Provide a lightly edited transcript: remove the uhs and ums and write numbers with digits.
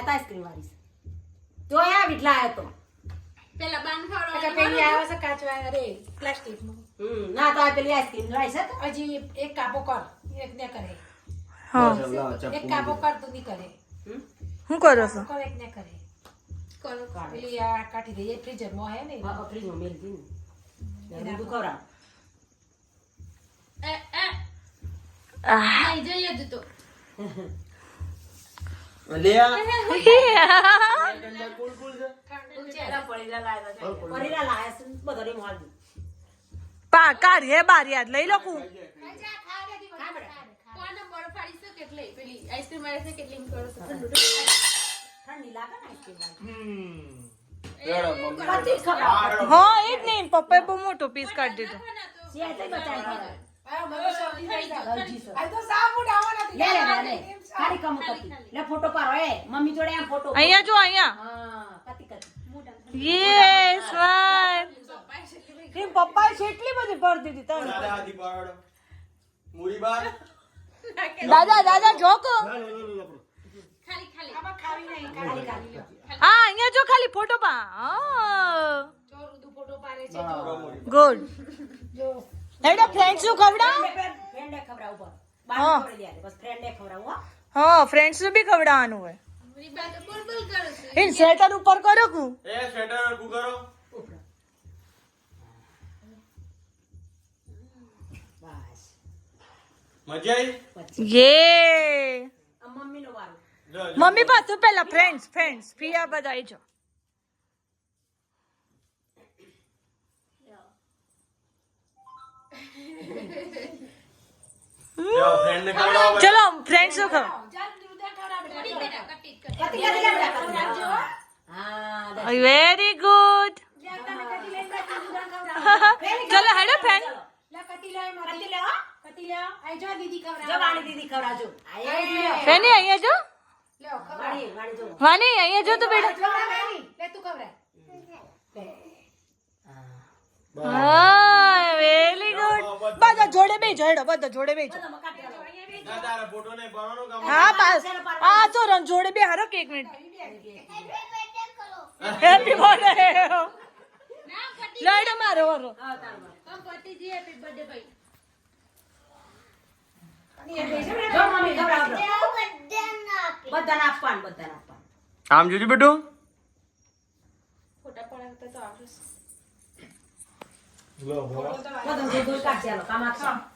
આ તો આઈસ્ક્રીમ વાળી છે જો આ વિટલા આવ્યો તો પેલા બાન ખાવડો પેલી આવે છે કાચવા અરે પ્લાસ્ટિકનું ના તો આ પેલી આઈસ્ક્રીમ લાવી છે તો હજી એક કાપો કર એક ને કરે હા એક કાપો કર તું ની કરે શું કરો છો કર એક ને કરે કરો પેલી આ કાઢી દઈએ ફ્રીઝર માં હે ને ફ્રીજમાં મેલ દી ને દૂધ ખવડાવ એ નહીં જોઈએ જ તો લે આ કુલ કુલ છે પરીલા લાયા છે બધા રે મોલ દી કાઢીએ બાર યાદ લઈ લો કું કોને બરફાડી છે કેટલી પેલી આઈસ્ક્રીમ વાળી છે કેટલી કરો છો ઠંડી લાગે ને આઈસ્ક્રીમ વાળી રેડો પતિ ખવડાવ હા એ જ નહીં પપ્પાએ બહુ મોટો પીસ કાઢી દીધો સિયા તે બચાઈ ખવડાવ આ મને શરદી થઈ જાય ગલજી છે આ તો સાબુ ડાવવા નથી લે લે ખાલી કમ કતી લે ફોટો પાડો એ મમ્મી જોડે આમ ફોટો અહીંયા જો અહીંયા હા કતી કતી યે સ્માઈલ એ પપ્પાએ કેટલી બધી ભર દીધી તને દાદા આધી પાડો મૂડી બાર દાદા જોક ખાલી ખાલી આમાં ખાવી નહીં ખાલી ખાલી હા અહીંયા જો ખાલી ફોટો પા ચોરું દુ ફોટો પાડે છે ગુડ જો હેડો ફ્રેન્ડ્સ નું ખવડાવ ફ્રેન્ડે ખવડાવ ઉપર બાર પડી દે બસ ફ્રેન્ડે ખવડાવ હો હા ફ્રેન્ડ્સ નું બી ખવડાવવાનું હોય મારી બાત બોલ કરો છો એ સ્વેટર ઉપર કરો કુ એ સ્વેટર કુ કરો બસ મજા આવી યે આ મમ્મી નો વારો મમ્મી પાછું પેલા ફ્રેન્ડ્સ ફિયા બધા આવી જાઓ લ્યો ફ્રેન્ડ ને ખવડાવો ચલો ફ્રેન્ડ્સ નું ખવ જાન દૂધ ખાડા થોડી બેટા બેટા કટી કટી કતી કતી લે ખવડાવજો હા વેરી ગુડ તને કટી લઈને દૂધ ખાવડા ચલો હેડો ફ્રેન્ડ લા કટી લાય મારી કતી લે હો કટી લે આઈ જો દીદી જો ખવડા વાણી દીદી ખવડાવજો આય ફેની અહીંયા જો લ્યો ખવડા વાણી વાણી જો વાની અહીંયા જો તો બેટા લે તું ખવડા હા વેરી ગુડ બધા જોડે બેજો હેડો બધા જોડે બેજો દાદા ફોટો ને પાડવાનો કામ હા પાસ આ તો રન જોડે બે હારો કે 1 મિનિટ હેપી બર્થડે ના કટી લડો મારો વારો હા તારું કમ પતિ જી હેપી બર્થડે ભાઈ જો મમ્મી ખવડાવજો બધાને આપવાનું આમ જોજો બેટું ફોટા પડાવતા તો આવડે લો બધા જે દૂધ કાઢી આલો કામ આપશો